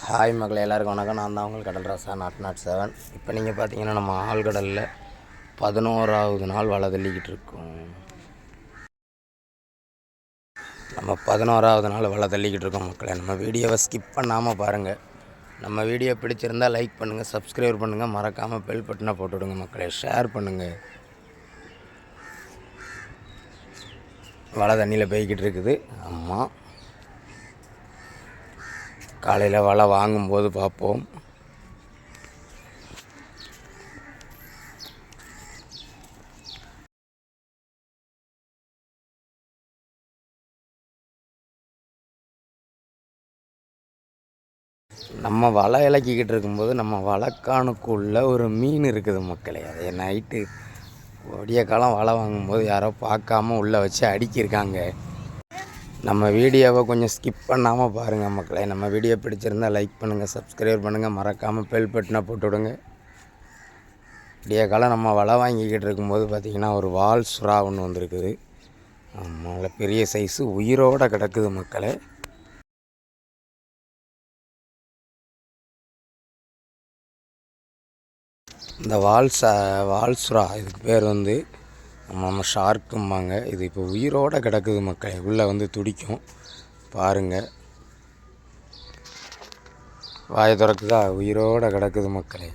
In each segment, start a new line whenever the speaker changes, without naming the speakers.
Hi மக்களை எல்லாருக்கும் வணக்கம். நான் தான் உங்கள் கடல் ராசா நாட் 7. இப்போ நீங்கள் பார்த்தீங்கன்னா நம்ம ஆழ்கடலில் 11வது நாள் வலை தள்ளிக்கிட்டு இருக்கோம். நம்ம 11வது நாள் வலை தள்ளிக்கிட்டு இருக்கோம் மக்களை. நம்ம வீடியோவை ஸ்கிப் பண்ணாமல் பாருங்கள். நம்ம வீடியோ பிடிச்சிருந்தால் லைக் பண்ணுங்கள், சப்ஸ்கிரைப் பண்ணுங்கள், மறக்காமல் பெல் பட்டனை போட்டுவிடுங்க மக்களை. ஷேர் பண்ணுங்கள். வலை தண்ணியில் போய்கிட்டு இருக்குது. ஆமாம், காலையில் வலை வாங்கும்போது பார்ப்போம். நம்ம வலை இலக்கிக்கிட்டு இருக்கும்போது நம்ம வலைக்கானுக்குள்ளே ஒரு மீன் இருக்குது மக்களே. அதை நைட்டு விடிய காலம் வலை வாங்கும்போது யாரோ பார்க்காம உள்ளே வச்சு அடிக்கிருக்காங்க. நம்ம வீடியோவை கொஞ்சம் ஸ்கிப் பண்ணாமல் பாருங்கள் மக்களே. நம்ம வீடியோ பிடிச்சிருந்தால் லைக் பண்ணுங்கள், சப்ஸ்கிரைப் பண்ணுங்கள், மறக்காமல் பெல் பட்டனை போட்டு விடுங்க. விடிய காலம் நம்ம வலை வாங்கிக்கிட்டு இருக்கும்போது பார்த்திங்கன்னா ஒரு வால் சுறா ஒன்று வந்திருக்குது. ஆமாம், பெரிய சைஸு உயிரோடு கிடக்குது மக்களே. இந்த வால் சுறா இதுக்கு பேர் வந்து நம்ம ஷார்க்கும்பாங்க. இது இப்போ உயிரோடு கிடக்குது மக்களே. உள்ளே துடிக்கும் பாருங்கள். வாயை திறக்குதா, உயிரோடு கிடக்குது மக்களே.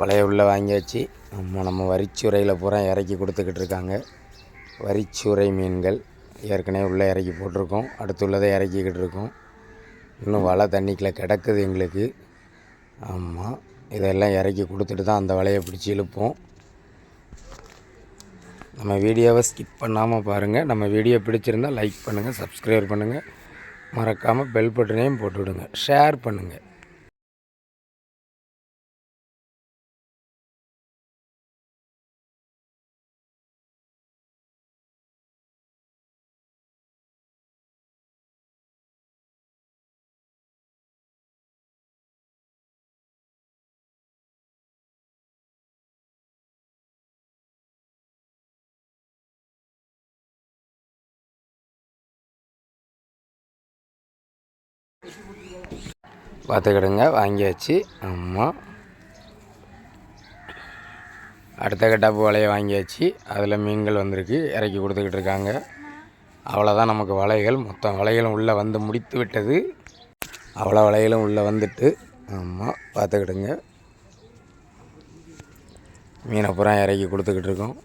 வலையை உள்ளே வாங்கியாச்சு. நம்ம வரிச்சுரையில் பூரா இறக்கி கொடுத்துக்கிட்டு இருக்காங்க. வரிச்சுரை மீன்கள் ஏற்கனவே உள்ளே இறக்கி போட்டிருக்கோம். அடுத்து உள்ளதை இறக்கிக்கிட்டு இருக்கோம். இன்னும் வலை தண்ணிக்குள்ளே கிடக்குது எங்களுக்கு. ஆமாம், இதெல்லாம் இறக்கி கொடுத்துட்டு தான் அந்த வலையை பிடிச்சி இழுப்போம். நம்ம வீடியோவை ஸ்கிப் பண்ணாமல் பாருங்கள். நம்ம வீடியோ பிடிச்சிருந்தால் லைக் பண்ணுங்கள், சப்ஸ்கிரைப் பண்ணுங்கள், மறக்காமல் பெல் பட்டனையும் போட்டு விடுங்க, ஷேர் பண்ணுங்கள். பார்த்துக்கிடுங்க, வாங்கியாச்சு. ஆமாம், அடுத்த கட்டாப்பு வலையை வாங்கியாச்சு. அதில் மீன்கள் வந்திருக்கு, இறக்கி கொடுத்துக்கிட்டு இருக்காங்க. அவ்வளோதான் நமக்கு வலைகள். மொத்தம் வலைகளும் உள்ளே வந்து முடித்து விட்டது. அவ்வளோ வலைகளும் உள்ளே வந்துட்டு. ஆமாம், பார்த்துக்கிடுங்க. மீனை பூரா இறக்கி கொடுத்துக்கிட்டு இருக்கோம்.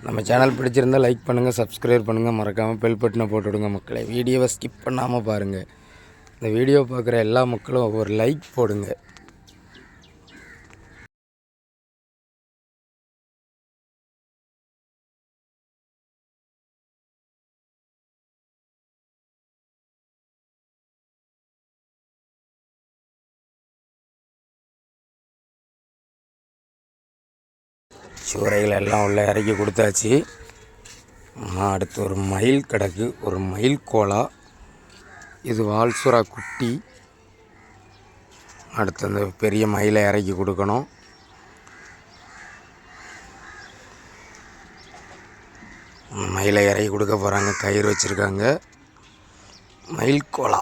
நம்ம சேனல் பிடிச்சிருந்தால் லைக் பண்ணுங்கள், சப்ஸ்கிரைப் பண்ணுங்கள், மறக்காமல் பெல் பட்டனை போட்டு விடுங்க மக்களை. வீடியோவை ஸ்கிப் பண்ணாமல் பாருங்கள். இந்த வீடியோ பார்க்குற எல்லா மக்களும் ஒரு லைக் போடுங்க. சூறைகள் எல்லாம் உள்ளே இறக்கி கொடுத்தாச்சு. அடுத்து ஒரு மயில் கிடக்கு, ஒரு மயில் கோலா. இது வால் சுறா குட்டி. அடுத்து அந்த பெரிய மயிலை இறக்கி கொடுக்கணும். மயிலை இறக்கி கொடுக்க போகிறாங்க. கயிறு வச்சுருக்காங்க. மயில் கோலா